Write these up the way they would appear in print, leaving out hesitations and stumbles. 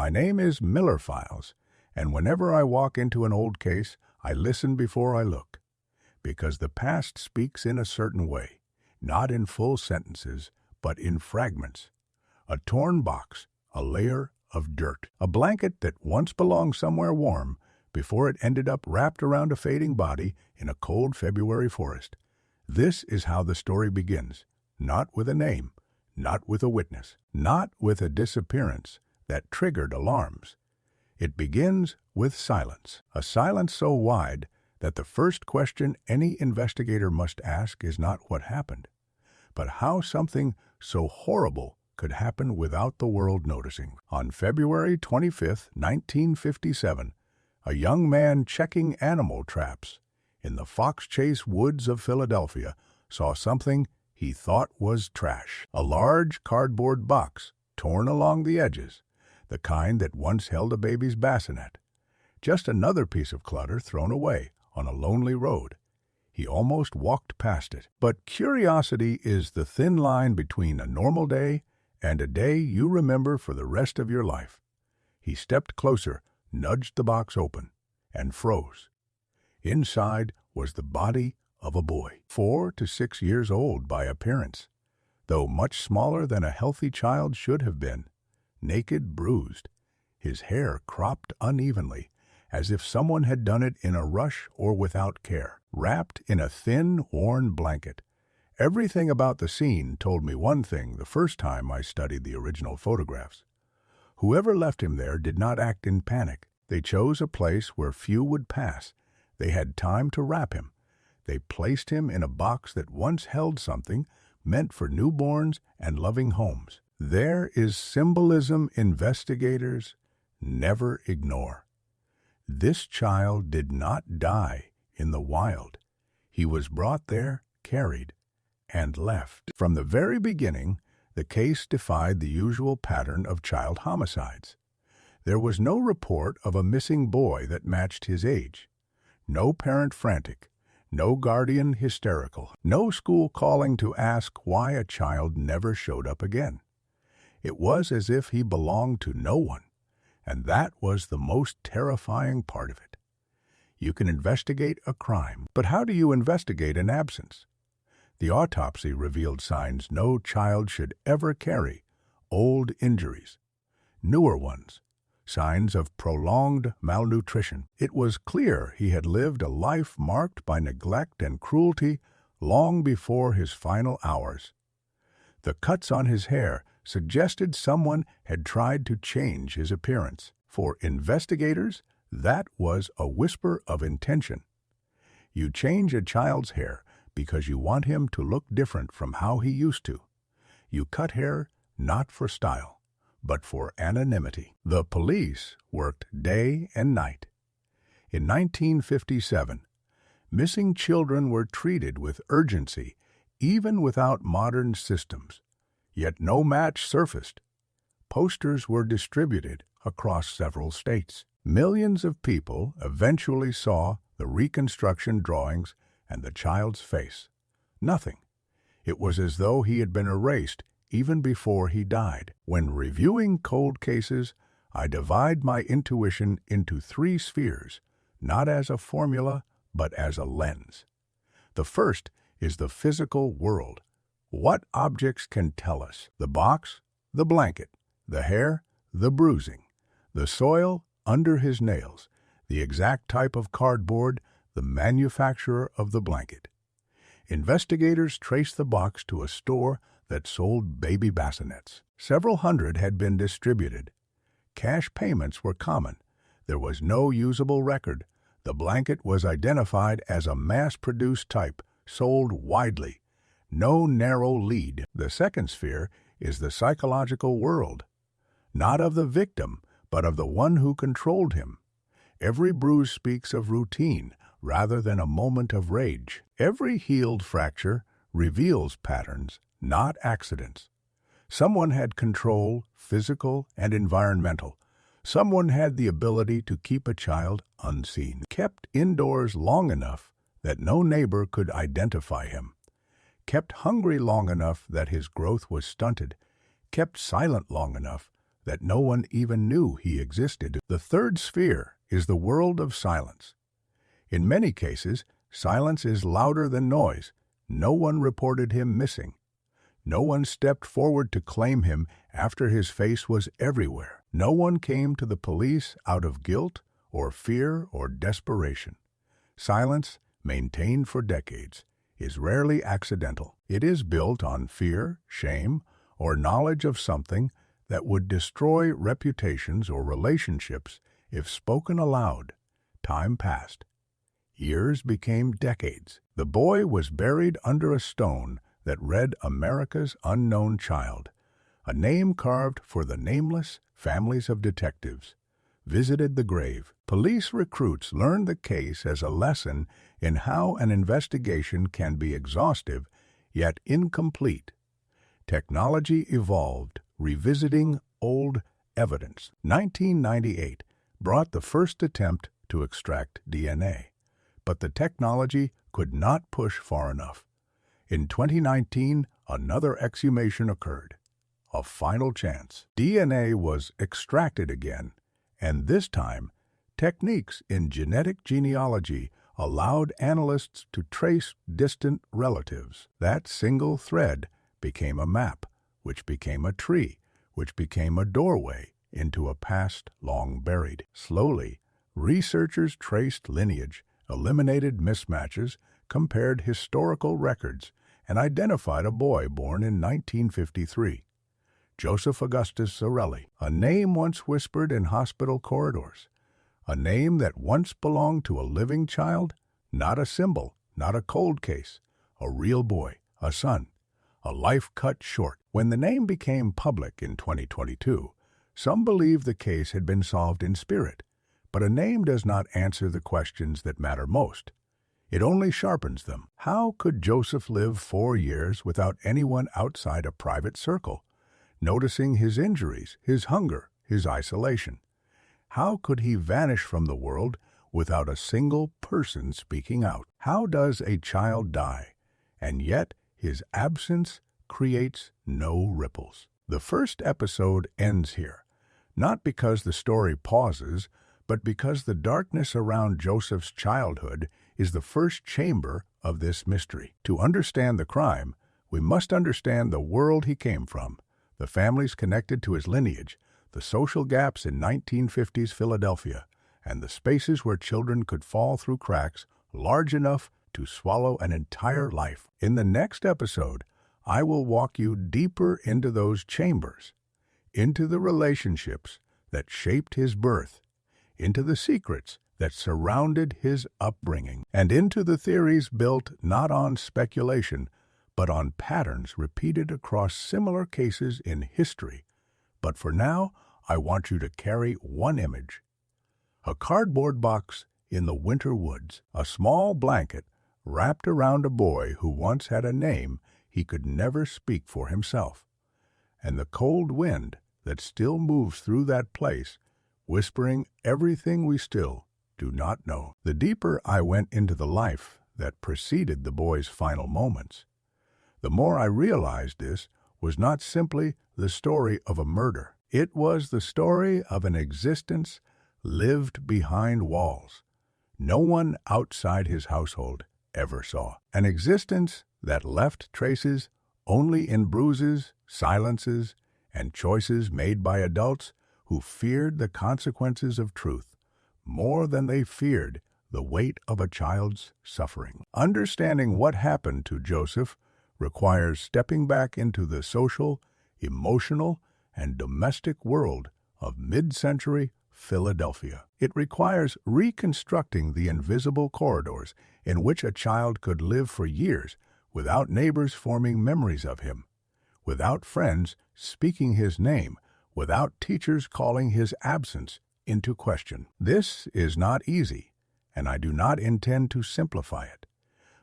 My name is Miller Files, and whenever I walk into an old case, I listen before I look. Because the past speaks in a certain way, not in full sentences, but in fragments. A torn box, a layer of dirt, a blanket that once belonged somewhere warm before it ended up wrapped around a fading body in a cold February forest. This is how the story begins, not with a name, not with a witness, not with a disappearance that triggered alarms. It begins with silence, a silence so wide that the first question any investigator must ask is not what happened, but how something so horrible could happen without the world noticing. On February 25, 1957, a young man checking animal traps in the Fox Chase woods of Philadelphia saw something he thought was trash. A large cardboard box torn along the edges, the kind that once held a baby's bassinet. Just another piece of clutter thrown away on a lonely road. He almost walked past it. But curiosity is the thin line between a normal day and a day you remember for the rest of your life. He stepped closer, nudged the box open, and froze. Inside was the body of a boy, 4 to 6 years old by appearance, though much smaller than a healthy child should have been. Naked, bruised, his hair cropped unevenly, as if someone had done it in a rush or without care, wrapped in a thin, worn blanket. Everything about the scene told me one thing the first time I studied the original photographs. Whoever left him there did not act in panic. They chose a place where few would pass. They had time to wrap him. They placed him in a box that once held something meant for newborns and loving homes. There is symbolism investigators never ignore. This child did not die in the wild. He was brought there, carried, and left. From the very beginning, the case defied the usual pattern of child homicides. There was no report of a missing boy that matched his age. No parent frantic, no guardian hysterical, no school calling to ask why a child never showed up again. It was as if he belonged to no one, and that was the most terrifying part of it. You can investigate a crime, but how do you investigate an absence? The autopsy revealed signs no child should ever carry, old injuries, newer ones, signs of prolonged malnutrition. It was clear he had lived a life marked by neglect and cruelty long before his final hours. The cuts on his hair suggested someone had tried to change his appearance. For investigators, that was a whisper of intention. You change a child's hair because you want him to look different from how he used to. You cut hair not for style, but for anonymity. The police worked day and night. In 1957, missing children were treated with urgency even without modern systems. Yet no match surfaced. Posters were distributed across several states. Millions of people eventually saw the reconstruction drawings and the child's face. Nothing. It was as though he had been erased even before he died. When reviewing cold cases, I divide my intuition into 3 spheres, not as a formula, but as a lens. The first is the physical world. What objects can tell us? The box, the blanket, the hair, the bruising, the soil under his nails, the exact type of cardboard, the manufacturer of the blanket. Investigators traced the box to a store that sold baby bassinets. Several hundred had been distributed. Cash payments were common. There was no usable record. The blanket was identified as a mass-produced type, sold widely. No narrow lead. The second sphere is the psychological world, not of the victim, but of the one who controlled him. Every bruise speaks of routine rather than a moment of rage. Every healed fracture reveals patterns, not accidents. Someone had control, physical and environmental. Someone had the ability to keep a child unseen, kept indoors long enough that no neighbor could identify him, kept hungry long enough that his growth was stunted, kept silent long enough that no one even knew he existed. The third sphere is the world of silence. In many cases, silence is louder than noise. No one reported him missing. No one stepped forward to claim him after his face was everywhere. No one came to the police out of guilt or fear or desperation. Silence, maintained for decades, is rarely accidental. It is built on fear, shame, or knowledge of something that would destroy reputations or relationships if spoken aloud. Time passed. Years became decades. The boy was buried under a stone that read America's Unknown Child, a name carved for the nameless. Families of detectives visited the grave. Police recruits learned the case as a lesson in how an investigation can be exhaustive yet incomplete. Technology evolved, revisiting old evidence. 1998 brought the first attempt to extract DNA, but the technology could not push far enough. In 2019, another exhumation occurred. A final chance. DNA was extracted again, and this time, techniques in genetic genealogy allowed analysts to trace distant relatives. That single thread became a map, which became a tree, which became a doorway into a past long buried. Slowly, researchers traced lineage, eliminated mismatches, compared historical records, and identified a boy born in 1953. Joseph Augustus Zarelli, a name once whispered in hospital corridors, a name that once belonged to a living child, not a symbol, not a cold case, a real boy, a son, a life cut short. When the name became public in 2022, some believed the case had been solved in spirit, but a name does not answer the questions that matter most. It only sharpens them. How could Joseph live 4 years without anyone outside a private circle, noticing his injuries, his hunger, his isolation? How could he vanish from the world without a single person speaking out? How does a child die, and yet his absence creates no ripples? The first episode ends here, not because the story pauses, but because the darkness around Joseph's childhood is the first chamber of this mystery. To understand the crime, we must understand the world he came from, the families connected to his lineage, the social gaps in 1950s Philadelphia, and the spaces where children could fall through cracks large enough to swallow an entire life. In the next episode, I will walk you deeper into those chambers, into the relationships that shaped his birth, into the secrets that surrounded his upbringing, and into the theories built not on speculation, but on patterns repeated across similar cases in history. But for now, I want you to carry one image. A cardboard box in the winter woods, a small blanket wrapped around a boy who once had a name he could never speak for himself, and the cold wind that still moves through that place, whispering everything we still do not know. The deeper I went into the life that preceded the boy's final moments, the more I realized this was not simply the story of a murder. It was the story of an existence lived behind walls no one outside his household ever saw. An existence that left traces only in bruises, silences, and choices made by adults who feared the consequences of truth more than they feared the weight of a child's suffering. Understanding what happened to Joseph requires stepping back into the social, emotional, and domestic world of mid-century Philadelphia. It requires reconstructing the invisible corridors in which a child could live for years without neighbors forming memories of him, without friends speaking his name, without teachers calling his absence into question. This is not easy, and I do not intend to simplify it.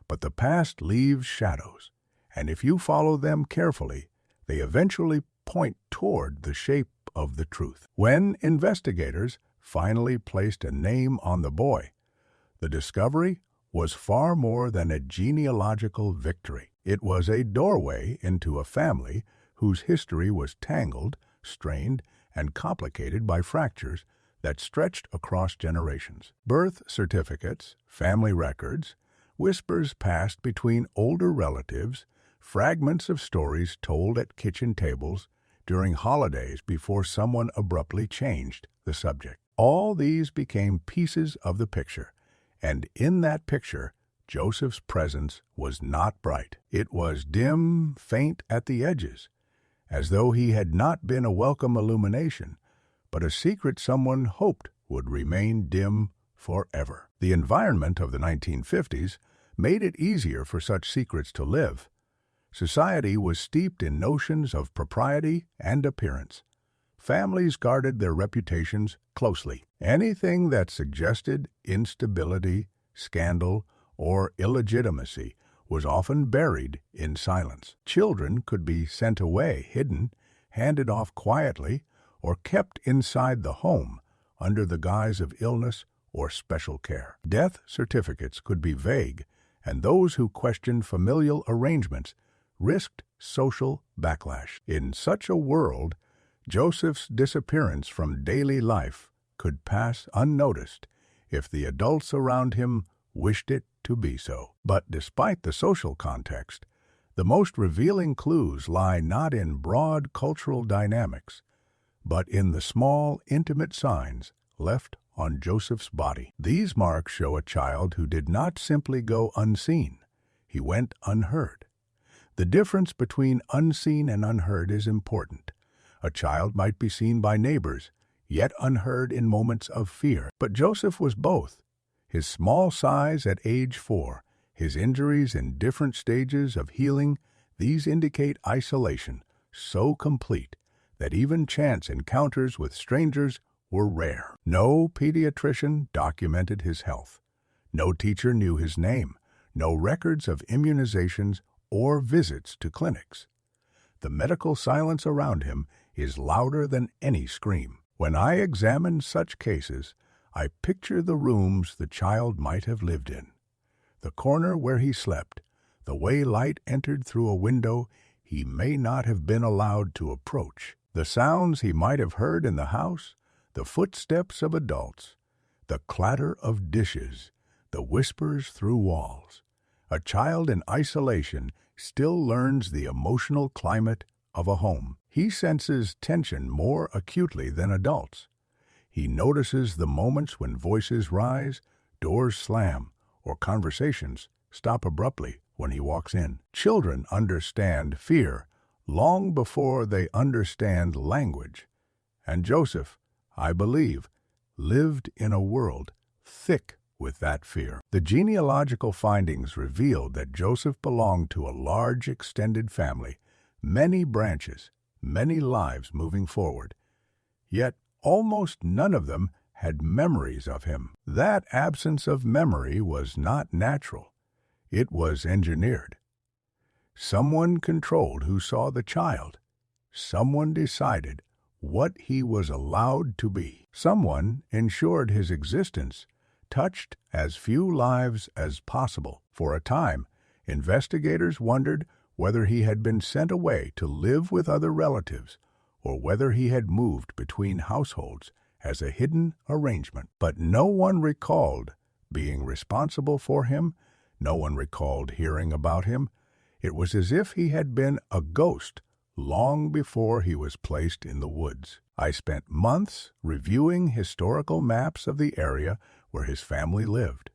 But the past leaves shadows, and if you follow them carefully, they eventually point toward the shape of the truth. When investigators finally placed a name on the boy, the discovery was far more than a genealogical victory. It was a doorway into a family whose history was tangled, strained, and complicated by fractures that stretched across generations. Birth certificates, family records, whispers passed between older relatives, fragments of stories told at kitchen tables during holidays before someone abruptly changed the subject. All these became pieces of the picture, and in that picture, Joseph's presence was not bright. It was dim, faint at the edges, as though he had not been a welcome illumination, but a secret someone hoped would remain dim forever. The environment of the 1950s made it easier for such secrets to live. Society was steeped in notions of propriety and appearance. Families guarded their reputations closely. Anything that suggested instability, scandal, or illegitimacy was often buried in silence. Children could be sent away hidden, handed off quietly, or kept inside the home under the guise of illness or special care. Death certificates could be vague, and those who questioned familial arrangements risked social backlash. In such a world, Joseph's disappearance from daily life could pass unnoticed if the adults around him wished it to be so. But despite the social context, the most revealing clues lie not in broad cultural dynamics, but in the small, intimate signs left on Joseph's body. These marks show a child who did not simply go unseen. He went unheard. The difference between unseen and unheard is important. A child might be seen by neighbors, yet unheard in moments of fear. But Joseph was both. His small size at age 4, his injuries in different stages of healing, these indicate isolation so complete that even chance encounters with strangers were rare. No pediatrician documented his health. No teacher knew his name. No records of immunizations or visits to clinics. The medical silence around him is louder than any scream. When I examine such cases, I picture the rooms the child might have lived in, the corner where he slept, the way light entered through a window he may not have been allowed to approach, the sounds he might have heard in the house, the footsteps of adults, the clatter of dishes, the whispers through walls. A child in isolation still learns the emotional climate of a home. He senses tension more acutely than adults. He notices the moments when voices rise, doors slam, or conversations stop abruptly when he walks in. Children understand fear long before they understand language. And Joseph, I believe, lived in a world thick with that fear. The genealogical findings revealed that Joseph belonged to a large extended family, many branches, many lives moving forward. Yet almost none of them had memories of him. That absence of memory was not natural. It was engineered. Someone controlled who saw the child. Someone decided what he was allowed to be. Someone ensured his existence touched as few lives as possible. For a time, investigators wondered whether he had been sent away to live with other relatives or whether he had moved between households as a hidden arrangement. But no one recalled being responsible for him. No one recalled hearing about him. It was as if he had been a ghost long before he was placed in the woods. I spent months reviewing historical maps of the area where his family lived.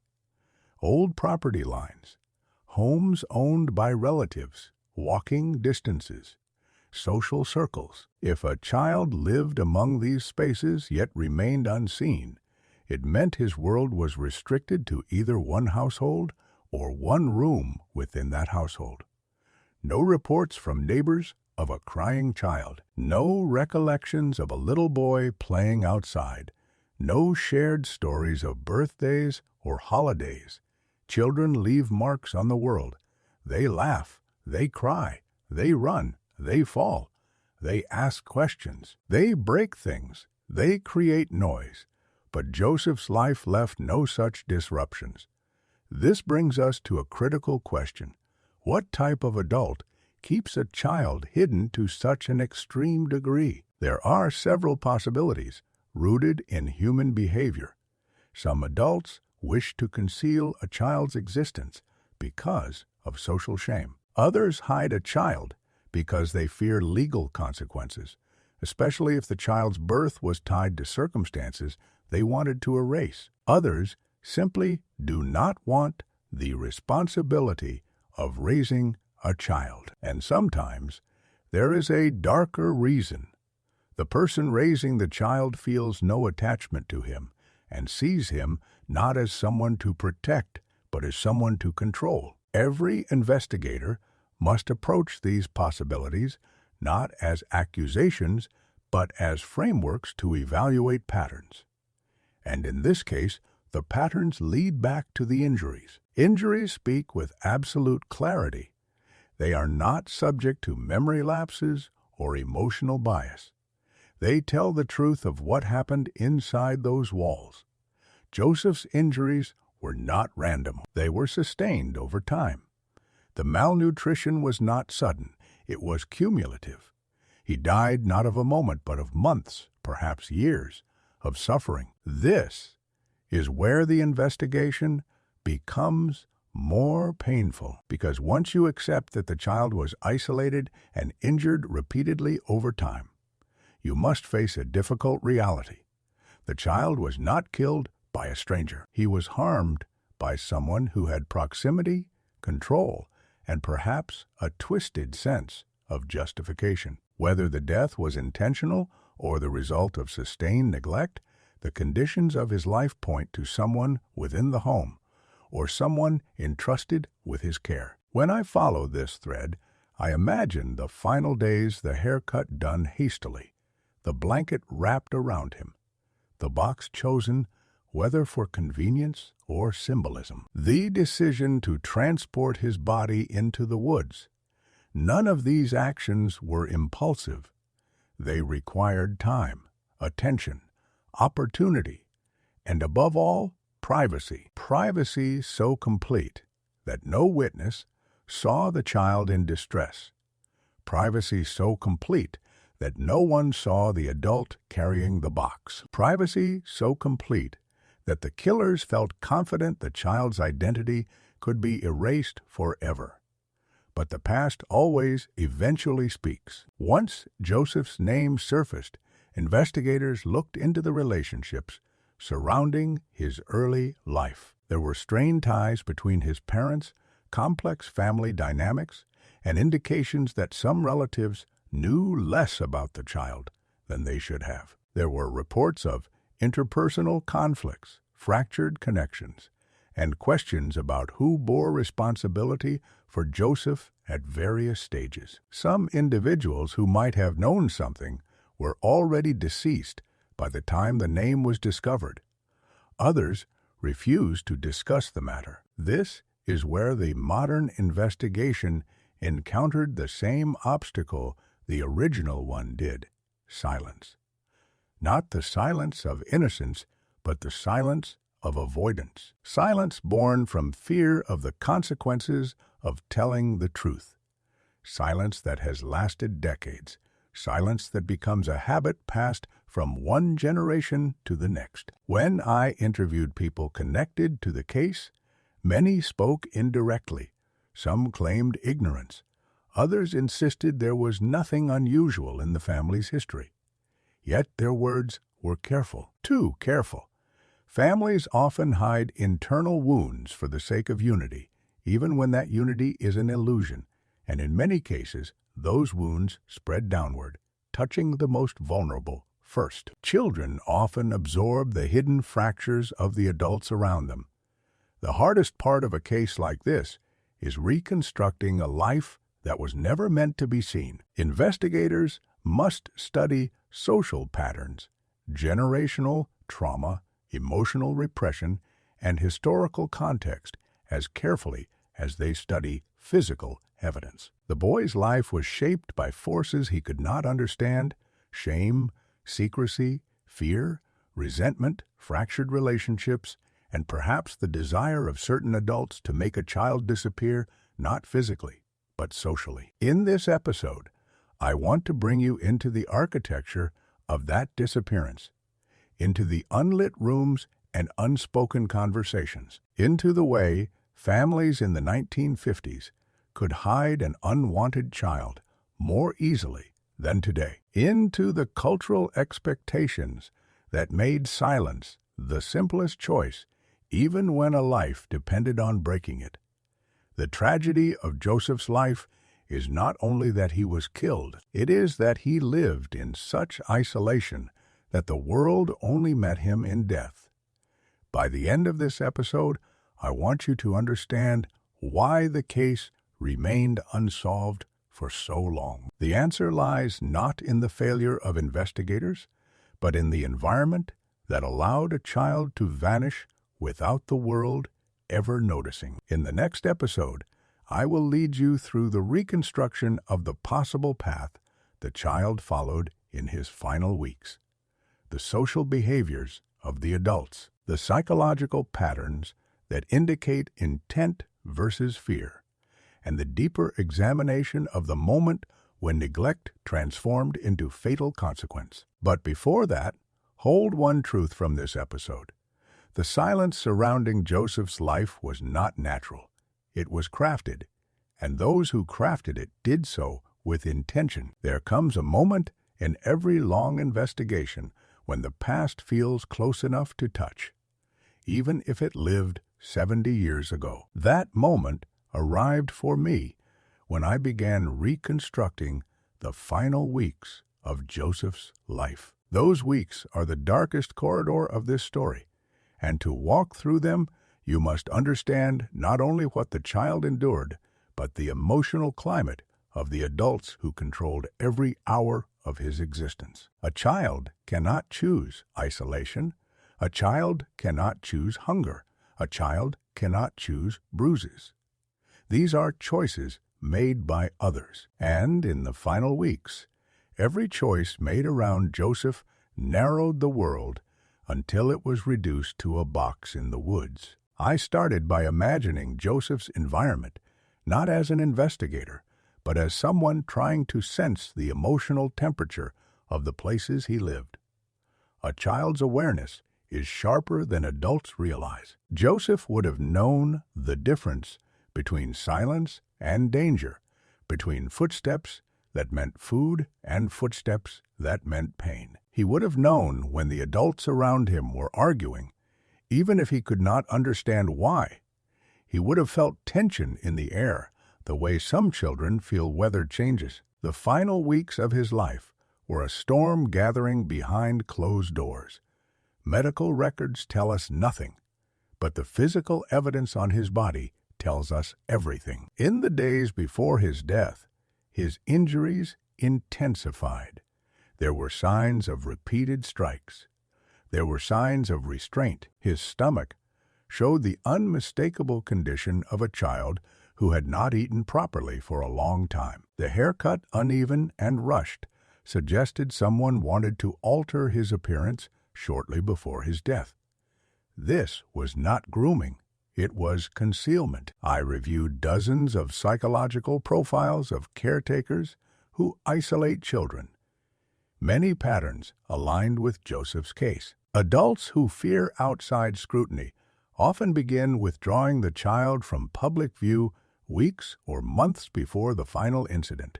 Old property lines, homes owned by relatives, walking distances, social circles. If a child lived among these spaces yet remained unseen, it meant his world was restricted to either one household or one room within that household. No reports from neighbors of a crying child. No recollections of a little boy playing outside. No shared stories of birthdays or holidays. Children leave marks on the world. They laugh, they cry, they run, they fall. They ask questions. They break things. They create noise. But Joseph's life left no such disruptions. This brings us to a critical question. What type of adult keeps a child hidden to such an extreme degree? There are several possibilities rooted in human behavior. Some adults wish to conceal a child's existence because of social shame. Others hide a child because they fear legal consequences, especially if the child's birth was tied to circumstances they wanted to erase. Others simply do not want the responsibility of raising a child. And sometimes there is a darker reason. The person raising the child feels no attachment to him and sees him not as someone to protect, but as someone to control. Every investigator must approach these possibilities not as accusations, but as frameworks to evaluate patterns. And in this case, the patterns lead back to the injuries. Injuries speak with absolute clarity. They are not subject to memory lapses or emotional bias. They tell the truth of what happened inside those walls. Joseph's injuries were not random. They were sustained over time. The malnutrition was not sudden. It was cumulative. He died not of a moment, but of months, perhaps years, of suffering. This is where the investigation becomes more painful, because once you accept that the child was isolated and injured repeatedly over time, you must face a difficult reality. The child was not killed by a stranger. He was harmed by someone who had proximity, control, and perhaps a twisted sense of justification. Whether the death was intentional or the result of sustained neglect, the conditions of his life point to someone within the home or someone entrusted with his care. When I follow this thread, I imagine the final days, the haircut done hastily, the blanket wrapped around him, the box chosen whether for convenience or symbolism, the decision to transport his body into the woods. None of these actions were impulsive. They required time, attention, opportunity, and above all, privacy. Privacy so complete that no witness saw the child in distress. Privacy so complete that no one saw the adult carrying the box. Privacy so complete that the killers felt confident the child's identity could be erased forever. But the past always eventually speaks. Once Joseph's name surfaced, investigators looked into the relationships surrounding his early life. There were strained ties between his parents, complex family dynamics, and indications that some relatives knew less about the child than they should have. There were reports of interpersonal conflicts, fractured connections, and questions about who bore responsibility for Joseph at various stages. Some individuals who might have known something were already deceased by the time the name was discovered. Others refused to discuss the matter. This is where the modern investigation encountered the same obstacle the original one did: silence. Not the silence of innocence, but the silence of avoidance. Silence born from fear of the consequences of telling the truth. Silence that has lasted decades. Silence that becomes a habit passed from one generation to the next. When I interviewed people connected to the case, many spoke indirectly. Some claimed ignorance. Others insisted there was nothing unusual in the family's history. Yet their words were careful, too careful. Families often hide internal wounds for the sake of unity, even when that unity is an illusion, and in many cases, those wounds spread downward, touching the most vulnerable first. Children often absorb the hidden fractures of the adults around them. The hardest part of a case like this is reconstructing a life that was never meant to be seen. Investigators must study social patterns, generational trauma, emotional repression, and historical context as carefully as they study physical evidence. The boy's life was shaped by forces he could not understand: shame, secrecy, fear, resentment, fractured relationships, and perhaps the desire of certain adults to make a child disappear, not physically, but socially. In this episode, I want to bring you into the architecture of that disappearance, into the unlit rooms and unspoken conversations, into the way families in the 1950s could hide an unwanted child more easily than today, into the cultural expectations that made silence the simplest choice, even when a life depended on breaking it. The tragedy of Joseph's life is not only that he was killed, it is that he lived in such isolation that the world only met him in death. By the end of this episode, I want you to understand why the case remained unsolved for so long. The answer lies not in the failure of investigators, but in the environment that allowed a child to vanish without the world ever noticing. In the next episode, I will lead you through the reconstruction of the possible path the child followed in his final weeks, the social behaviors of the adults, the psychological patterns that indicate intent versus fear, and the deeper examination of the moment when neglect transformed into fatal consequence. But before that, hold one truth from this episode. The silence surrounding Joseph's life was not natural. It was crafted, and those who crafted it did so with intention. There comes a moment in every long investigation when the past feels close enough to touch, even if it lived 70 years ago. That moment arrived for me when I began reconstructing the final weeks of Joseph's life. Those weeks are the darkest corridor of this story, and to walk through them, you must understand not only what the child endured, but the emotional climate of the adults who controlled every hour of his existence. A child cannot choose isolation. A child cannot choose hunger. A child cannot choose bruises. These are choices made by others. And in the final weeks, every choice made around Joseph narrowed the world until it was reduced to a box in the woods. I started by imagining Joseph's environment not as an investigator, but as someone trying to sense the emotional temperature of the places he lived. A child's awareness is sharper than adults realize. Joseph would have known the difference between silence and danger, between footsteps that meant food and footsteps that meant pain. He would have known when the adults around him were arguing, even if he could not understand why. He would have felt tension in the air, the way some children feel weather changes. The final weeks of his life were a storm gathering behind closed doors. Medical records tell us nothing, but the physical evidence on his body tells us everything. In the days before his death, his injuries intensified. There were signs of repeated strikes. There were signs of restraint. His stomach showed the unmistakable condition of a child who had not eaten properly for a long time. The haircut, uneven and rushed, suggested someone wanted to alter his appearance shortly before his death. This was not grooming. It was concealment. I reviewed dozens of psychological profiles of caretakers who isolate children. Many patterns aligned with Joseph's case. Adults who fear outside scrutiny often begin withdrawing the child from public view weeks or months before the final incident.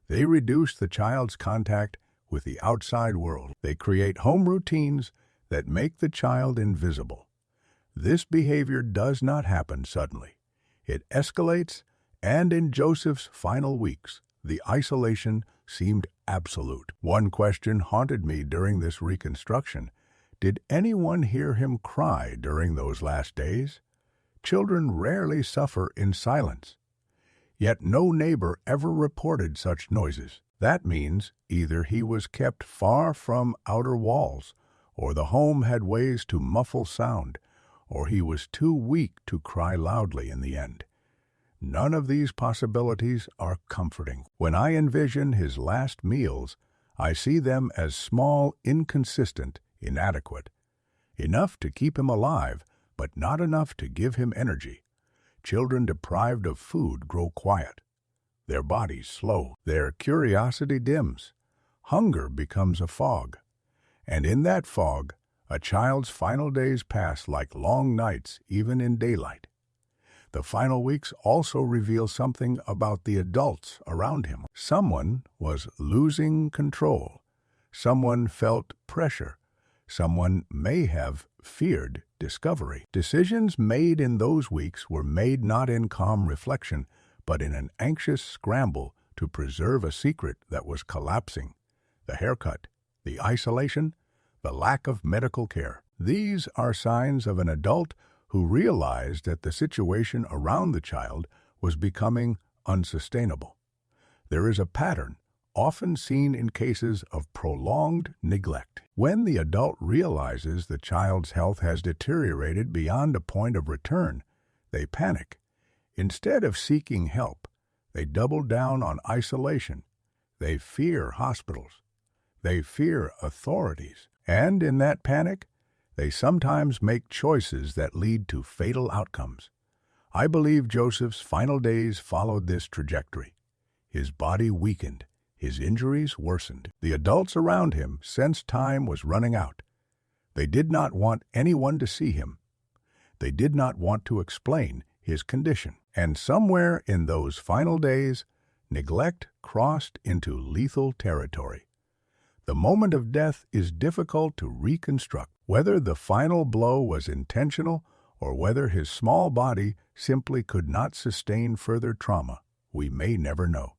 They reduce the child's contact with the outside world. They create home routines that make the child invisible. This behavior does not happen suddenly. It escalates, and in Joseph's final weeks, the isolation seemed absolute. One question haunted me during this reconstruction. Did anyone hear him cry during those last days? Children rarely suffer in silence. Yet no neighbor ever reported such noises. That means either he was kept far from outer walls, or the home had ways to muffle sound, or he was too weak to cry loudly in the end. None of these possibilities are comforting. When I envision his last meals, I see them as small, inconsistent, inadequate. Enough to keep him alive, but not enough to give him energy. Children deprived of food grow quiet. their bodies slow, their curiosity dims, hunger becomes a fog, and in that fog, a child's final days pass like long nights even in daylight. The final weeks also reveal something about the adults around him. Someone was losing control. Someone felt pressure. Someone may have feared discovery. Decisions made in those weeks were made not in calm reflection, but in an anxious scramble to preserve a secret that was collapsing. The haircut, the isolation, the lack of medical care. These are signs of an adult who realized that the situation around the child was becoming unsustainable. There is a pattern often seen in cases of prolonged neglect. When the adult realizes the child's health has deteriorated beyond a point of return, they panic. Instead of seeking help, they double down on isolation. They fear hospitals. They fear authorities. And in that panic, they sometimes make choices that lead to fatal outcomes. I believe Joseph's final days followed this trajectory. His body weakened. His injuries worsened. The adults around him sensed time was running out. They did not want anyone to see him. They did not want to explain his condition. And somewhere in those final days, neglect crossed into lethal territory. The moment of death is difficult to reconstruct. Whether the final blow was intentional or whether his small body simply could not sustain further trauma, we may never know.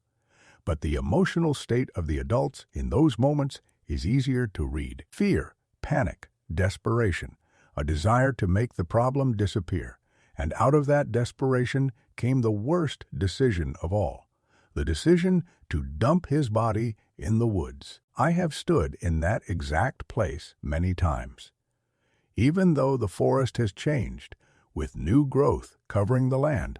But the emotional state of the adults in those moments is easier to read. Fear, panic, desperation, a desire to make the problem disappear. And out of that desperation came the worst decision of all, the decision to dump his body in the woods. I have stood in that exact place many times. Even though the forest has changed, with new growth covering the land,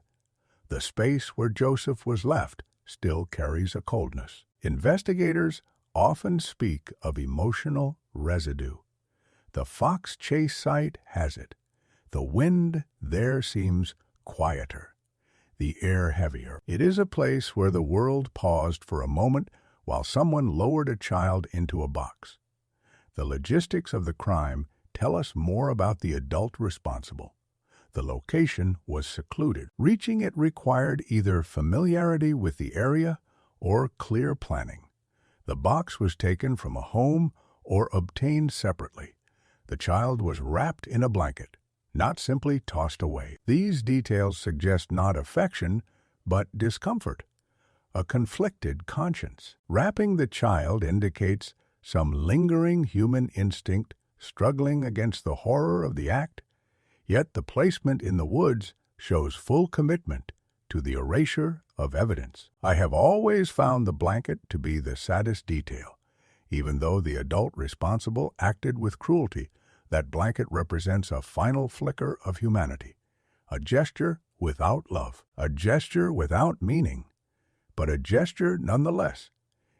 the space where Joseph was left still carries a coldness. Investigators often speak of emotional residue. The fox chase site has it. The wind there seems quieter, the air heavier. It is a place where the world paused for a moment while someone lowered a child into a box. The logistics of the crime tell us more about the adult responsible. The location was secluded. Reaching it required either familiarity with the area or clear planning. The box was taken from a home or obtained separately. The child was wrapped in a blanket, not simply tossed away. These details suggest not affection, but discomfort, a conflicted conscience. Wrapping the child indicates some lingering human instinct struggling against the horror of the act. Yet the placement in the woods shows full commitment to the erasure of evidence. I have always found the blanket to be the saddest detail. Even though the adult responsible acted with cruelty, that blanket represents a final flicker of humanity, a gesture without love, a gesture without meaning, but a gesture nonetheless.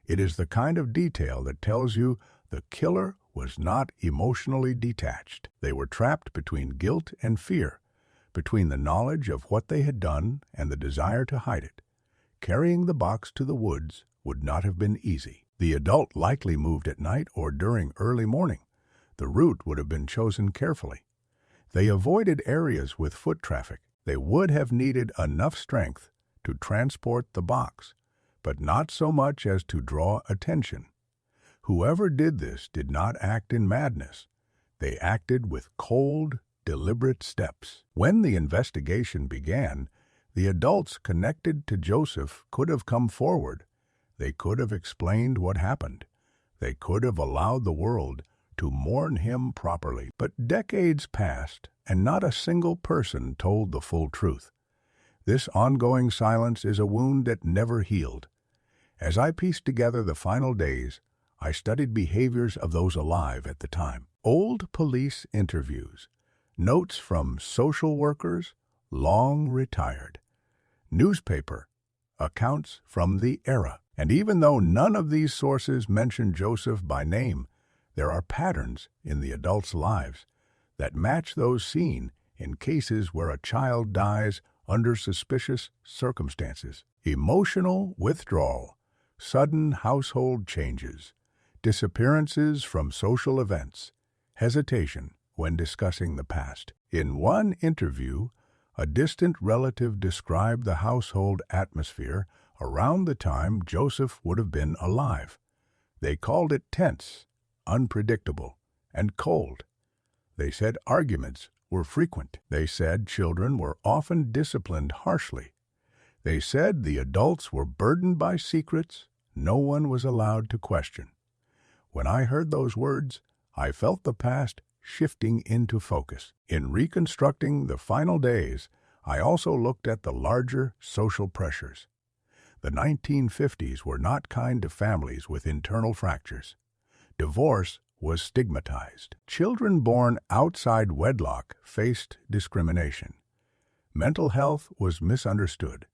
It is the kind of detail that tells you the killer was not emotionally detached. They were trapped between guilt and fear, between the knowledge of what they had done and the desire to hide it. Carrying the box to the woods would not have been easy. The adult likely moved at night or during early morning. The route would have been chosen carefully. They avoided areas with foot traffic. They would have needed enough strength to transport the box, but not so much as to draw attention. Whoever did this did not act in madness. They acted with cold, deliberate steps. When the investigation began, the adults connected to Joseph could have come forward. They could have explained what happened. They could have allowed the world to mourn him properly. But decades passed, and not a single person told the full truth. This ongoing silence is a wound that never healed. As I pieced together the final days, I studied behaviors of those alive at the time. Old police interviews, notes from social workers, long retired, newspaper accounts from the era. And even though none of these sources mention Joseph by name, there are patterns in the adults' lives that match those seen in cases where a child dies under suspicious circumstances. Emotional withdrawal, sudden household changes, disappearances from social events, hesitation when discussing the past. In one interview, a distant relative described the household atmosphere around the time Joseph would have been alive. They called it tense, unpredictable, and cold. They said arguments were frequent. They said children were often disciplined harshly. They said the adults were burdened by secrets no one was allowed to question. When I heard those words, I felt the past shifting into focus. In reconstructing the final days, I also looked at the larger social pressures. The 1950s were not kind to families with internal fractures. Divorce was stigmatized. Children born outside wedlock faced discrimination. Mental health was misunderstood.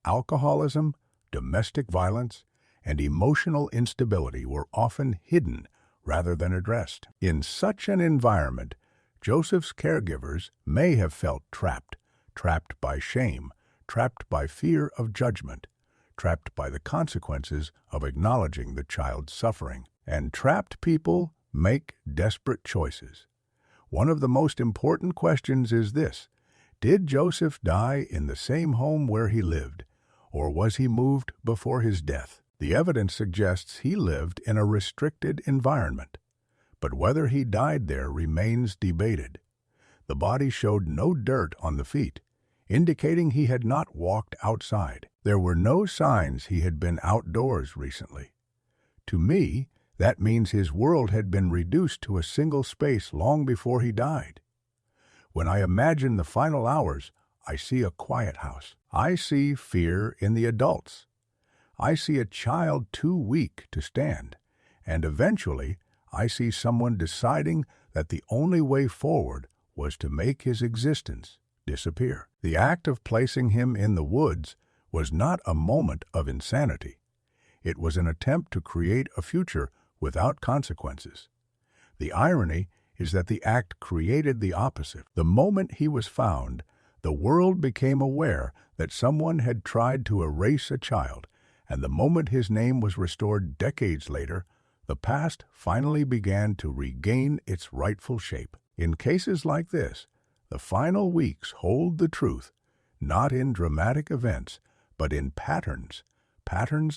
Alcoholism, domestic violence, and emotional instability were often hidden rather than addressed. In such an environment, Joseph's caregivers may have felt trapped by shame, trapped by fear of judgment, trapped by the consequences of acknowledging the child's suffering. And trapped people make desperate choices. One of the most important questions is this: did Joseph die in the same home where he lived, or was he moved before his death? The evidence suggests he lived in a restricted environment, but whether he died there remains debated. The body showed no dirt on the feet, indicating he had not walked outside. There were no signs he had been outdoors recently. To me, that means his world had been reduced to a single space long before he died. When I imagine the final hours, I see a quiet house. I see fear in the adults. I see a child too weak to stand, and eventually I see someone deciding that the only way forward was to make his existence disappear. The act of placing him in the woods was not a moment of insanity. It was an attempt to create a future without consequences. The irony is that the act created the opposite. The moment he was found, the world became aware that someone had tried to erase a child, and the moment his name was restored decades later, the past finally began to regain its rightful shape. In cases like this, the final weeks hold the truth, not in dramatic events, but in patterns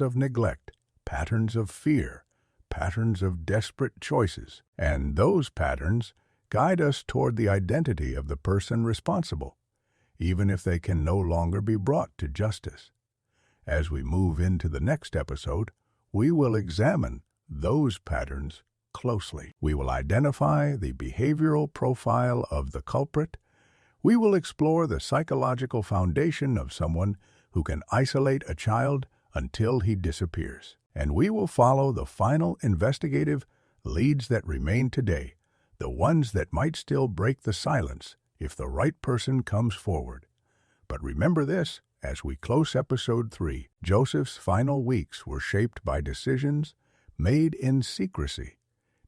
of neglect, patterns of fear, patterns of desperate choices. And those patterns guide us toward the identity of the person responsible, even if they can no longer be brought to justice. As we move into the next episode, we will examine those patterns closely. We will identify the behavioral profile of the culprit. We will explore the psychological foundation of someone who can isolate a child until he disappears. And we will follow the final investigative leads that remain today, the ones that might still break the silence if the right person comes forward. But remember this: as we close episode 3, Joseph's final weeks were shaped by decisions made in secrecy,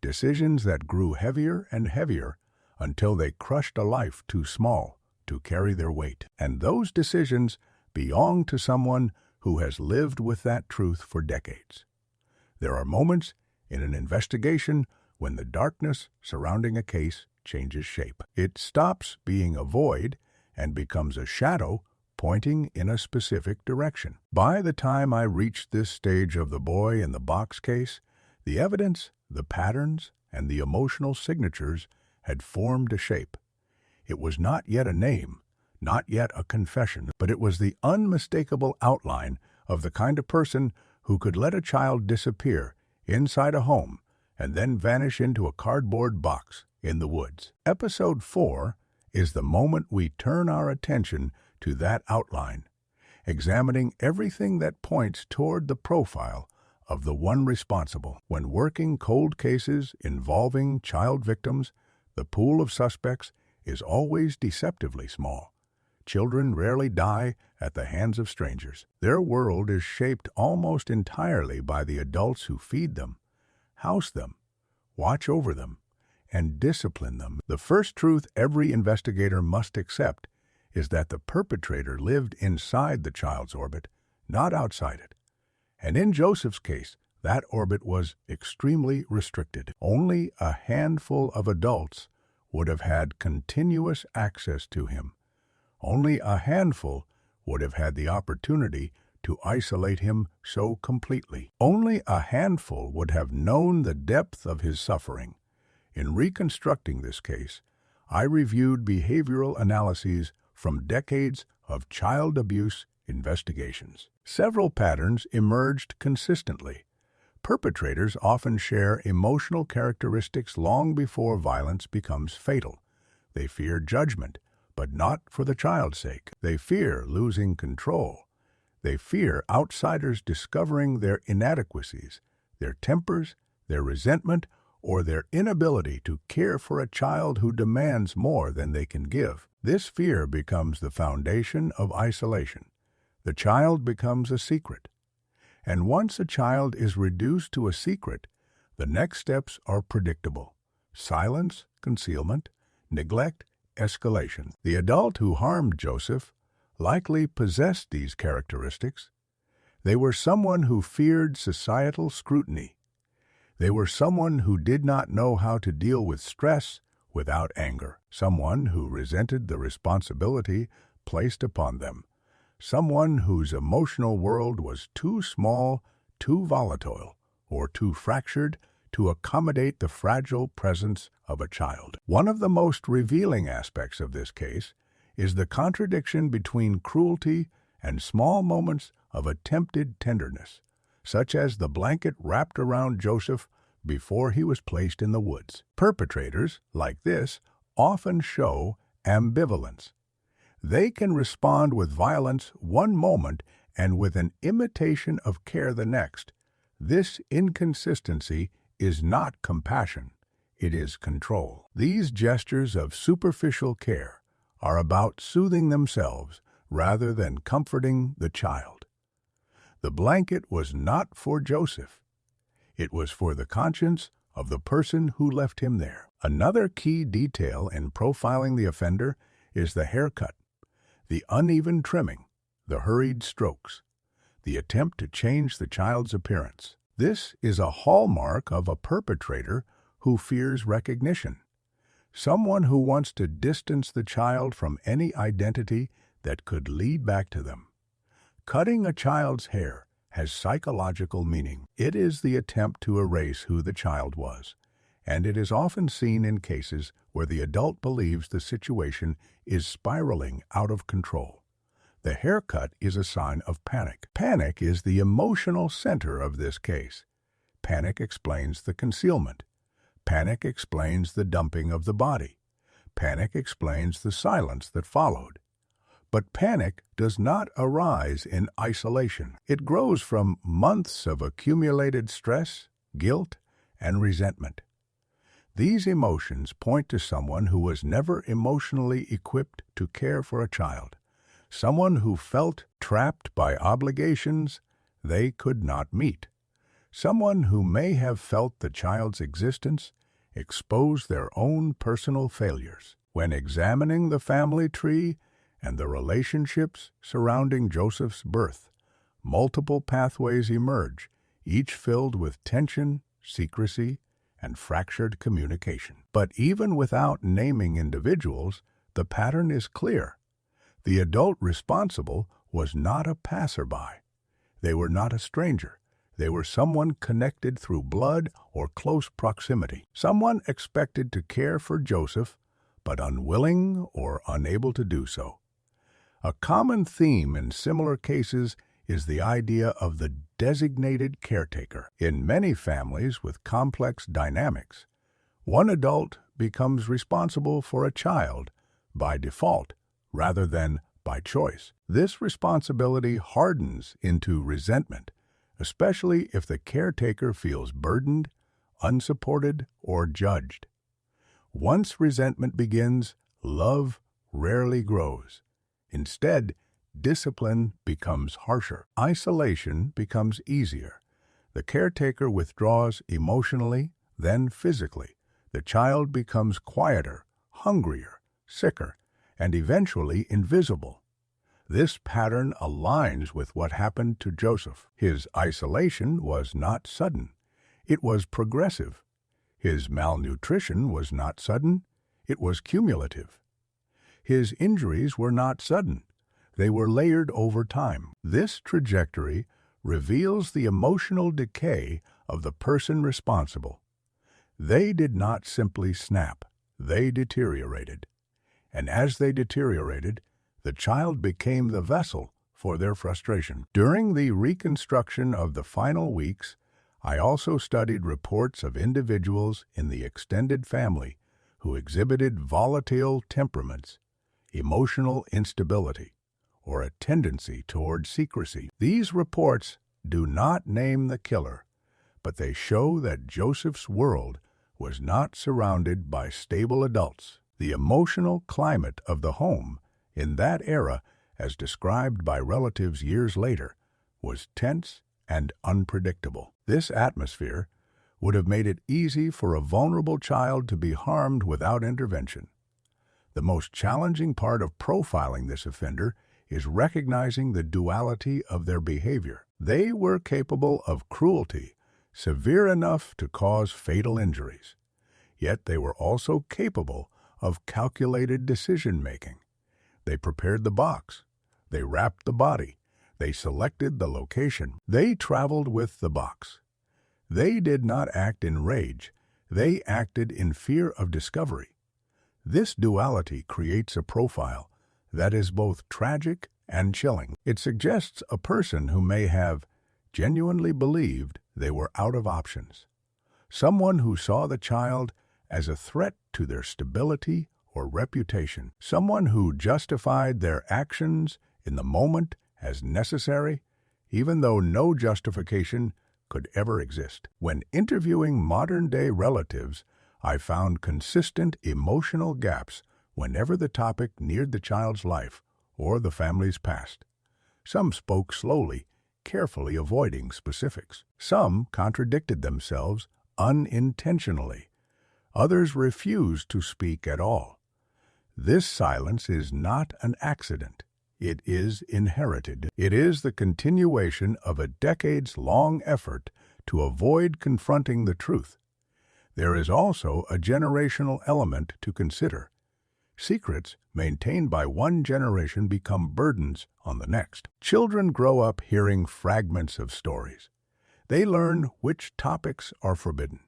decisions that grew heavier and heavier until they crushed a life too small to carry their weight. And those decisions belong to someone who has lived with that truth for decades. There are moments in an investigation when the darkness surrounding a case changes shape. It stops being a void and becomes a shadow pointing in a specific direction. By the time I reached this stage of the boy in the box case, the evidence, the patterns, and the emotional signatures had formed a shape. It was not yet a name, not yet a confession, but it was the unmistakable outline of the kind of person who could let a child disappear inside a home and then vanish into a cardboard box in the woods. Episode 4 is the moment we turn our attention to that outline, examining everything that points toward the profile of the one responsible. When working cold cases involving child victims, the pool of suspects is always deceptively small. Children rarely die at the hands of strangers. Their world is shaped almost entirely by the adults who feed them, house them, watch over them, and discipline them. The first truth every investigator must accept is that the perpetrator lived inside the child's orbit, not outside it. And in Joseph's case, that orbit was extremely restricted. Only a handful of adults would have had continuous access to him. Only a handful would have had the opportunity to isolate him so completely. Only a handful would have known the depth of his suffering. In reconstructing this case, I reviewed behavioral analyses from decades of child abuse investigations. Several patterns emerged consistently. Perpetrators often share emotional characteristics long before violence becomes fatal. They fear judgment, but not for the child's sake. They fear losing control. They fear outsiders discovering their inadequacies, their tempers, their resentment, or their inability to care for a child who demands more than they can give. This fear becomes the foundation of isolation. The child becomes a secret. And once a child is reduced to a secret, the next steps are predictable: silence, concealment, neglect, escalation. The adult who harmed Joseph likely possessed these characteristics. They were someone who feared societal scrutiny. They were someone who did not know how to deal with stress without anger, someone who resented the responsibility placed upon them, someone whose emotional world was too small, too volatile, or too fractured to accommodate the fragile presence of a child. One of the most revealing aspects of this case is the contradiction between cruelty and small moments of attempted tenderness, such as the blanket wrapped around Joseph before he was placed in the woods. Perpetrators, like this, often show ambivalence. They can respond with violence one moment and with an imitation of care the next. This inconsistency is not compassion, it is control. These gestures of superficial care are about soothing themselves rather than comforting the child. The blanket was not for Joseph. It was for the conscience of the person who left him there. Another key detail in profiling the offender is the haircut, the uneven trimming, the hurried strokes, the attempt to change the child's appearance. This is a hallmark of a perpetrator who fears recognition, someone who wants to distance the child from any identity that could lead back to them. Cutting a child's hair has psychological meaning. It is the attempt to erase who the child was, and it is often seen in cases where the adult believes the situation is spiraling out of control. The haircut is a sign of panic. Panic is the emotional center of this case. Panic explains the concealment. Panic explains the dumping of the body. Panic explains the silence that followed. But panic does not arise in isolation. It grows from months of accumulated stress, guilt, and resentment. These emotions point to someone who was never emotionally equipped to care for a child, someone who felt trapped by obligations they could not meet, someone who may have felt the child's existence expose their own personal failures. When examining the family tree and the relationships surrounding Joseph's birth, multiple pathways emerge, each filled with tension, secrecy, and fractured communication. But even without naming individuals, the pattern is clear. The adult responsible was not a passerby. They were not a stranger. They were someone connected through blood or close proximity, someone expected to care for Joseph, but unwilling or unable to do so. A common theme in similar cases is the idea of the designated caretaker. In many families with complex dynamics, one adult becomes responsible for a child by default rather than by choice. This responsibility hardens into resentment, especially if the caretaker feels burdened, unsupported, or judged. Once resentment begins, love rarely grows. Instead, discipline becomes harsher. Isolation becomes easier. The caretaker withdraws emotionally, then physically. The child becomes quieter, hungrier, sicker, and eventually invisible. This pattern aligns with what happened to Joseph. His isolation was not sudden. It was progressive. His malnutrition was not sudden. It was cumulative. His injuries were not sudden. They were layered over time. This trajectory reveals the emotional decay of the person responsible. They did not simply snap. They deteriorated. And as they deteriorated, the child became the vessel for their frustration. During the reconstruction of the final weeks, I also studied reports of individuals in the extended family who exhibited volatile temperaments, emotional instability, or a tendency toward secrecy. These reports do not name the killer, but they show that Joseph's world was not surrounded by stable adults. The emotional climate of the home in that era, as described by relatives years later, was tense and unpredictable. This atmosphere would have made it easy for a vulnerable child to be harmed without intervention. The most challenging part of profiling this offender is recognizing the duality of their behavior. They were capable of cruelty severe enough to cause fatal injuries, yet they were also capable of calculated decision-making. They prepared the box. They wrapped the body. They selected the location. They traveled with the box. They did not act in rage. They acted in fear of discovery. This duality creates a profile that is both tragic and chilling. It suggests a person who may have genuinely believed they were out of options. Someone who saw the child as a threat to their stability or reputation. Someone who justified their actions in the moment as necessary, even though no justification could ever exist. When interviewing modern-day relatives, I found consistent emotional gaps whenever the topic neared the child's life or the family's past. Some spoke slowly, carefully avoiding specifics. Some contradicted themselves unintentionally. Others refused to speak at all. This silence is not an accident. It is inherited. It is the continuation of a decades-long effort to avoid confronting the truth. There is also a generational element to consider. Secrets maintained by one generation become burdens on the next. Children grow up hearing fragments of stories. They learn which topics are forbidden.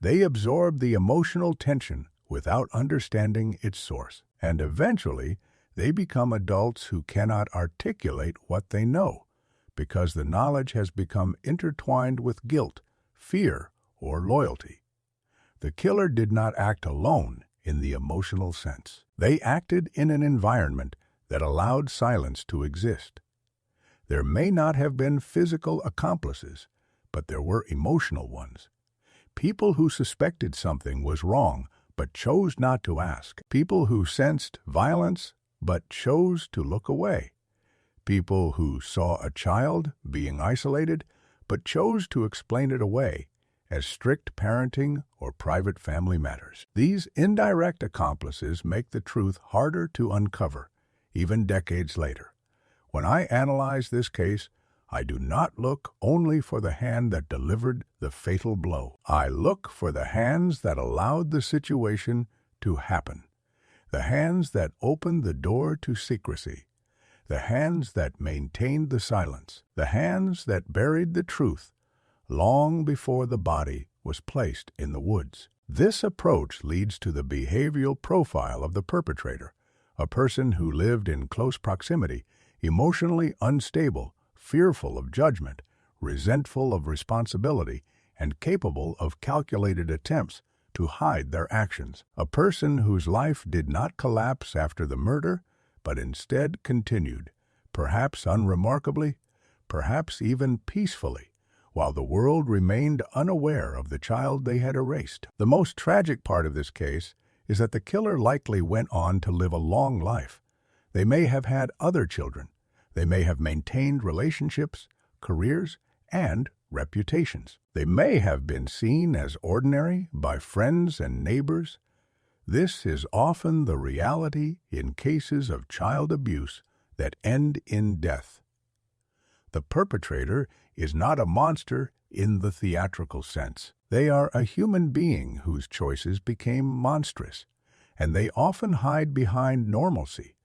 They absorb the emotional tension without understanding its source, and eventually they become adults who cannot articulate what they know because the knowledge has become intertwined with guilt, fear, or loyalty. The killer did not act alone in the emotional sense. They acted in an environment that allowed silence to exist. There may not have been physical accomplices, but there were emotional ones. People who suspected something was wrong but chose not to ask. People who sensed violence but chose to look away. People who saw a child being isolated but chose to explain it away as strict parenting or private family matters. These indirect accomplices make the truth harder to uncover, even decades later. When I analyze this case, I do not look only for the hand that delivered the fatal blow. I look for the hands that allowed the situation to happen, the hands that opened the door to secrecy, the hands that maintained the silence, the hands that buried the truth long before the body was placed in the woods. This approach leads to the behavioral profile of the perpetrator, a person who lived in close proximity, emotionally unstable, fearful of judgment, resentful of responsibility, and capable of calculated attempts to hide their actions. A person whose life did not collapse after the murder, but instead continued, perhaps unremarkably, perhaps even peacefully, while the world remained unaware of the child they had erased. The most tragic part of this case is that the killer likely went on to live a long life. They may have had other children. They may have maintained relationships, careers, and reputations. They may have been seen as ordinary by friends and neighbors. This is often the reality in cases of child abuse that end in death. The perpetrator is not a monster in the theatrical sense. They are a human being whose choices became monstrous, and they often hide behind normalcy.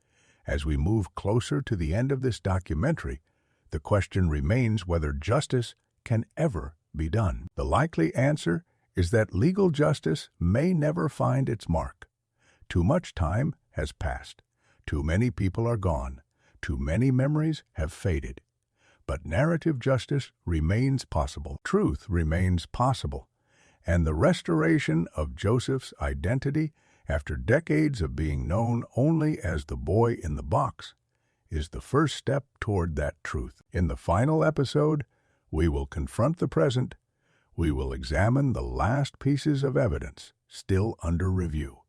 As we move closer to the end of this documentary, the question remains whether justice can ever be done. The likely answer is that legal justice may never find its mark. Too much time has passed. Too many people are gone. Too many memories have faded. But narrative justice remains possible. Truth remains possible. And the restoration of Joseph's identity after decades of being known only as the boy in the box is the first step toward that truth. In the final episode, we will confront the present. We will examine the last pieces of evidence still under review.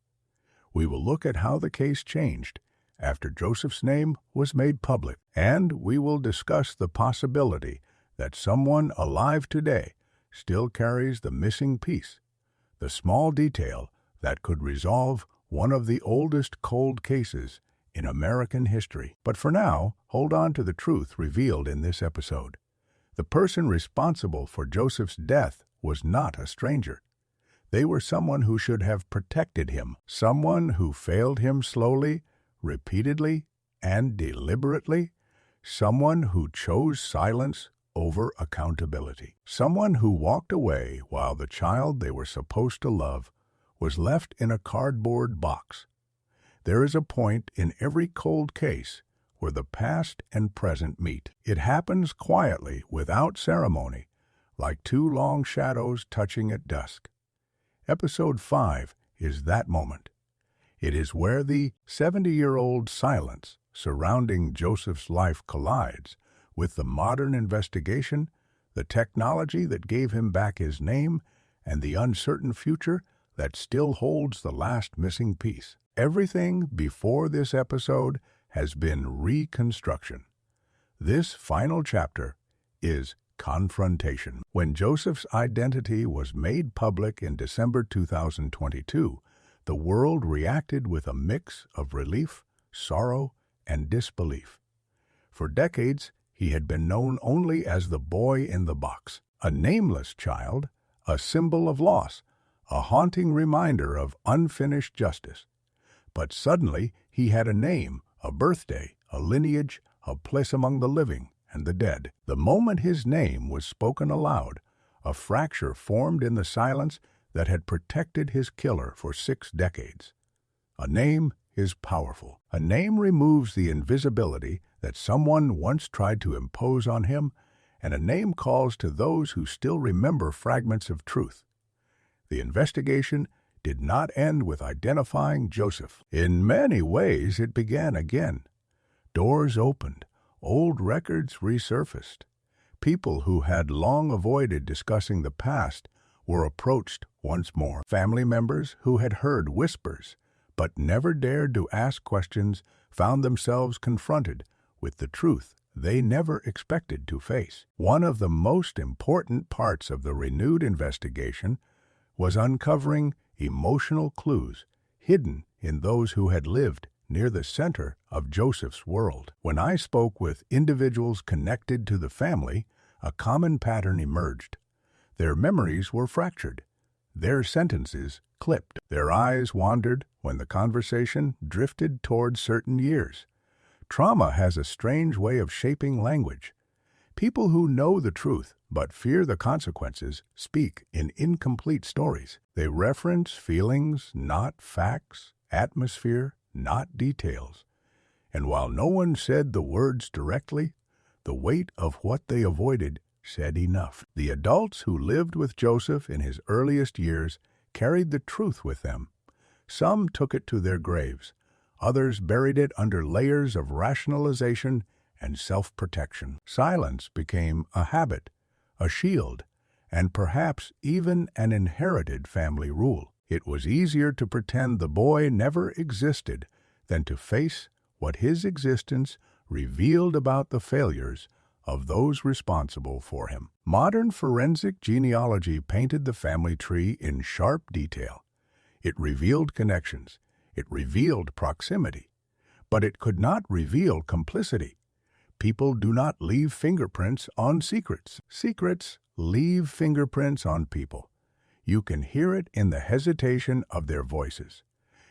We will look at how the case changed after Joseph's name was made public, and we will discuss the possibility that someone alive today still carries the missing piece, the small detail that could resolve one of the oldest cold cases in American history. But for now, hold on to the truth revealed in this episode. The person responsible for Joseph's death was not a stranger. They were someone who should have protected him, someone who failed him slowly, repeatedly, and deliberately, someone who chose silence over accountability, someone who walked away while the child they were supposed to love was left in a cardboard box. There is a point in every cold case where the past and present meet. It happens quietly, without ceremony, like two long shadows touching at dusk. Episode 5 is that moment. It is where the 70-year-old silence surrounding Joseph's life collides with the modern investigation, the technology that gave him back his name, and the uncertain future that still holds the last missing piece. Everything before this episode has been reconstruction. This final chapter is confrontation. When Joseph's identity was made public in December 2022, the world reacted with a mix of relief, sorrow, and disbelief. For decades, he had been known only as the boy in the box, a nameless child, a symbol of loss, a haunting reminder of unfinished justice. But suddenly, he had a name, a birthday, a lineage, a place among the living and the dead. The moment his name was spoken aloud, a fracture formed in the silence that had protected his killer for 6 decades. A name is powerful. A name removes the invisibility that someone once tried to impose on him, and a name calls to those who still remember fragments of truth. The investigation did not end with identifying Joseph. In many ways, it began again. Doors opened, old records resurfaced. People who had long avoided discussing the past were approached once more. Family members who had heard whispers but never dared to ask questions found themselves confronted with the truth they never expected to face. One of the most important parts of the renewed investigation was uncovering emotional clues hidden in those who had lived near the center of Joseph's world. When I spoke with individuals connected to the family, a common pattern emerged. Their memories were fractured, their sentences clipped, their eyes wandered when the conversation drifted toward certain years. Trauma has a strange way of shaping language. People who know the truth but fear the consequences speak in incomplete stories. They reference feelings, not facts, atmosphere, not details. And while no one said the words directly, the weight of what they avoided said enough. The adults who lived with Joseph in his earliest years carried the truth with them. Some took it to their graves. Others buried it under layers of rationalization and self-protection. Silence became a habit, a shield, and perhaps even an inherited family rule. It was easier to pretend the boy never existed than to face what his existence revealed about the failures of those responsible for him. Modern forensic genealogy painted the family tree in sharp detail. It revealed connections. It revealed proximity. but it could not reveal complicity. People do not leave fingerprints on secrets. Secrets leave fingerprints on people. You can hear it in the hesitation of their voices.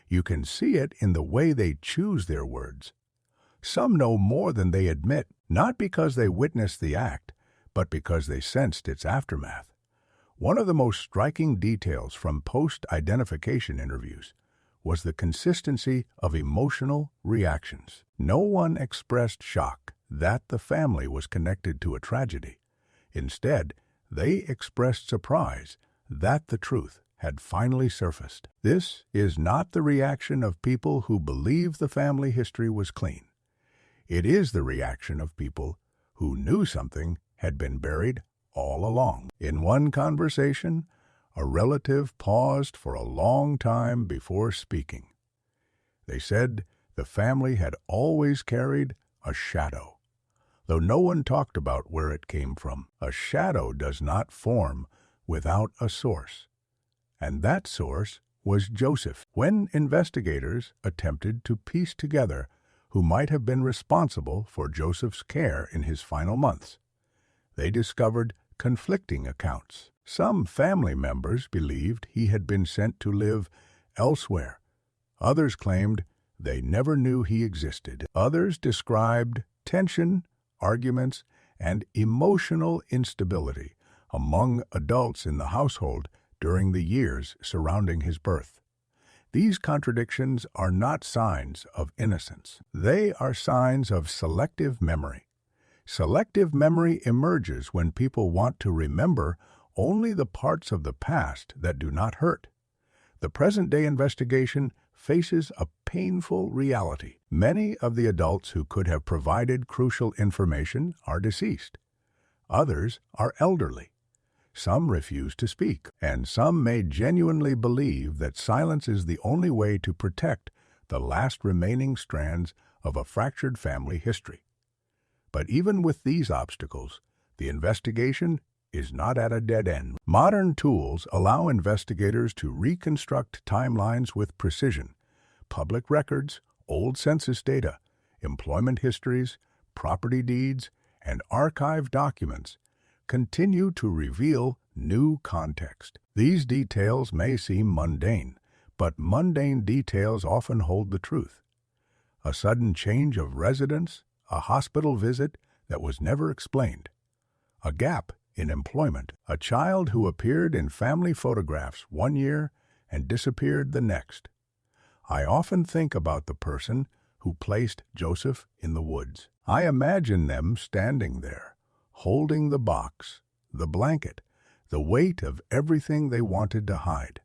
You can see it in the way they choose their words. Some know more than they admit, not because they witnessed the act, but because they sensed its aftermath. One of the most striking details from post-identification interviews was the consistency of emotional reactions. No one expressed shock that the family was connected to a tragedy. Instead, they expressed surprise that the truth had finally surfaced. This is not the reaction of people who believe the family history was clean. It is the reaction of people who knew something had been buried all along. In one conversation, a relative paused for a long time before speaking. They said the family had always carried a shadow, though no one talked about where it came from. A shadow does not form without a source, and that source was Joseph. When investigators attempted to piece together who might have been responsible for Joseph's care in his final months, they discovered conflicting accounts. Some family members believed he had been sent to live elsewhere. Others claimed they never knew he existed. Others described tension, arguments, and emotional instability among adults in the household during the years surrounding his birth. These contradictions are not signs of innocence. They are signs of selective memory. Selective memory emerges when people want to remember only the parts of the past that do not hurt. The present-day investigation faces a painful reality. Many of the adults who could have provided crucial information are deceased. Others are elderly. Some refuse to speak, and some may genuinely believe that silence is the only way to protect the last remaining strands of a fractured family history. But even with these obstacles, the investigation is not at a dead end. Modern tools allow investigators to reconstruct timelines with precision. Public records, old census data, employment histories, property deeds, and archived documents continue to reveal new context. These details may seem mundane, but mundane details often hold the truth. A sudden change of residence, a hospital visit that was never explained, a gap in employment, a child who appeared in family photographs one year and disappeared the next. I often think about the person who placed Joseph in the woods. I imagine them standing there, holding the box, the blanket, the weight of everything they wanted to hide.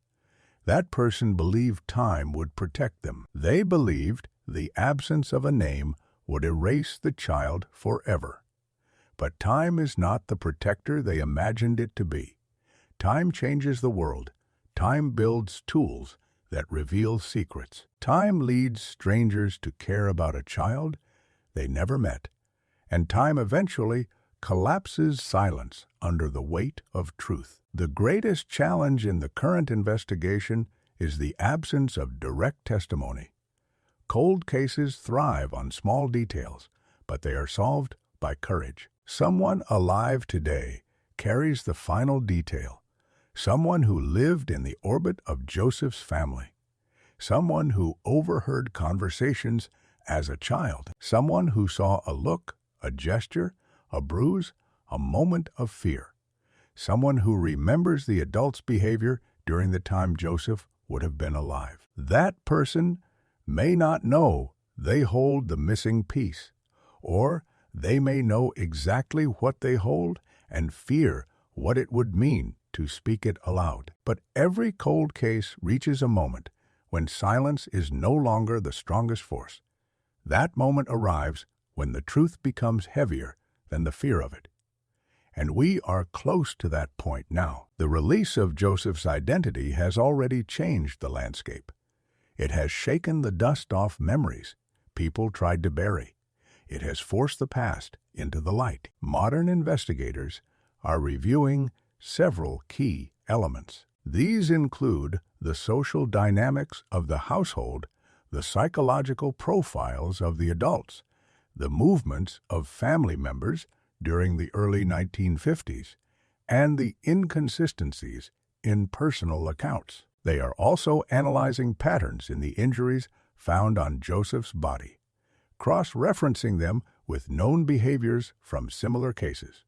That person believed time would protect them. They believed the absence of a name would erase the child forever. But time is not the protector they imagined it to be. Time changes the world. Time builds tools that reveal secrets. Time leads strangers to care about a child they never met, and time eventually collapses silence under the weight of truth. The greatest challenge in the current investigation is the absence of direct testimony. Cold cases thrive on small details, but they are solved by courage. Someone alive today carries the final detail. Someone who lived in the orbit of Joseph's family. Someone who overheard conversations as a child. Someone who saw a look, a gesture, a bruise, a moment of fear. Someone who remembers the adult's behavior during the time Joseph would have been alive. That person may not know they hold the missing piece, or they may know exactly what they hold and fear what it would mean to speak it aloud. But every cold case reaches a moment when silence is no longer the strongest force. That moment arrives when the truth becomes heavier than the fear of it. And we are close to that point now. The release of Joseph's identity has already changed the landscape. It has shaken the dust off memories people tried to bury. It has forced the past into the light. Modern investigators are reviewing several key elements. These include the social dynamics of the household, the psychological profiles of the adults, the movements of family members during the early 1950s, and the inconsistencies in personal accounts. They are also analyzing patterns in the injuries found on Joseph's body, cross-referencing them with known behaviors from similar cases.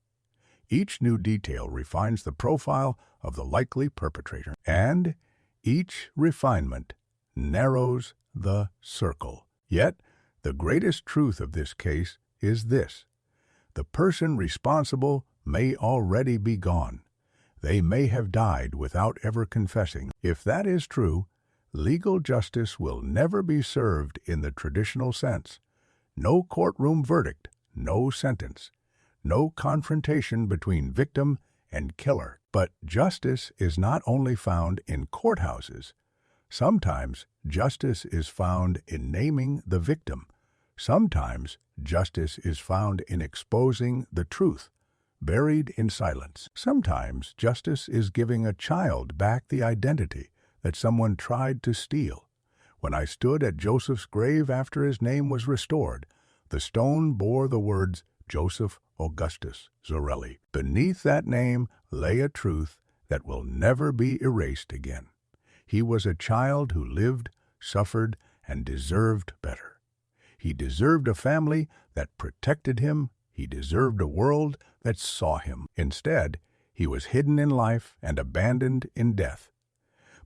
Each new detail refines the profile of the likely perpetrator, and each refinement narrows the circle. Yet, the greatest truth of this case is this: the person responsible may already be gone. They may have died without ever confessing. If that is true, legal justice will never be served in the traditional sense. No courtroom verdict, no sentence, no confrontation between victim and killer. But justice is not only found in courthouses. Sometimes justice is found in naming the victim. Sometimes justice is found in exposing the truth, buried in silence. Sometimes justice is giving a child back the identity that someone tried to steal. When I stood at Joseph's grave after his name was restored, the stone bore the words Joseph Augustus Zarelli. Beneath that name lay a truth that will never be erased again. He was a child who lived, suffered, and deserved better. He deserved a family that protected him. He deserved a world that saw him. Instead, he was hidden in life and abandoned in death.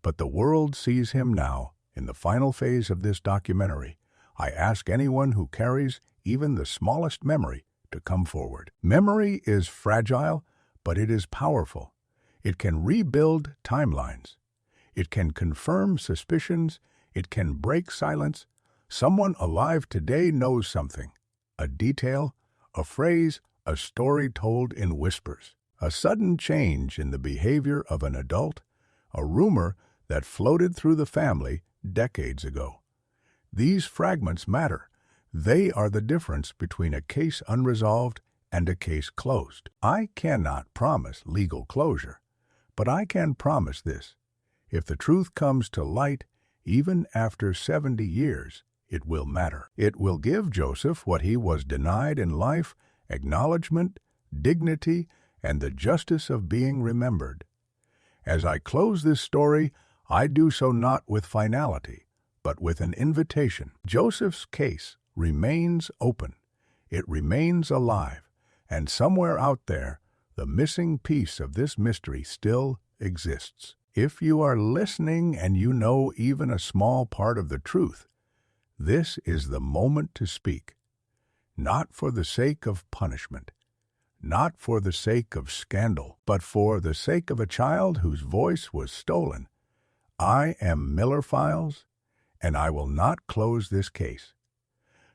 But the world sees him now. In the final phase of this documentary, I ask anyone who carries even the smallest memory to come forward. Memory is fragile, but it is powerful. It can rebuild timelines. It can confirm suspicions. It can break silence. Someone alive today knows something. A detail, a phrase, a story told in whispers. A sudden change in the behavior of an adult. A rumor that floated through the family decades ago. These fragments matter. They are the difference between a case unresolved and a case closed. I cannot promise legal closure, but I can promise this: if the truth comes to light, even after 70 years, it will matter. It will give Joseph what he was denied in life: acknowledgement, dignity, and the justice of being remembered. As I close this story, I do so not with finality, but with an invitation. Joseph's case remains open. It remains alive, and somewhere out there, the missing piece of this mystery still exists. If you are listening and you know even a small part of the truth, this is the moment to speak. Not for the sake of punishment, not for the sake of scandal, but for the sake of a child whose voice was stolen. I am Miller Files, and I will not close this case.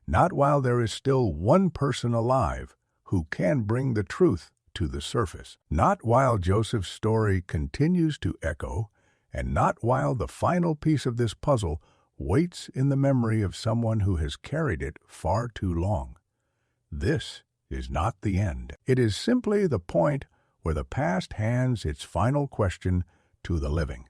Not while there is still one person alive who can bring the truth to the surface. Not while Joseph's story continues to echo, and not while the final piece of this puzzle waits in the memory of someone who has carried it far too long. This is not the end. It is simply the point where the past hands its final question to the living.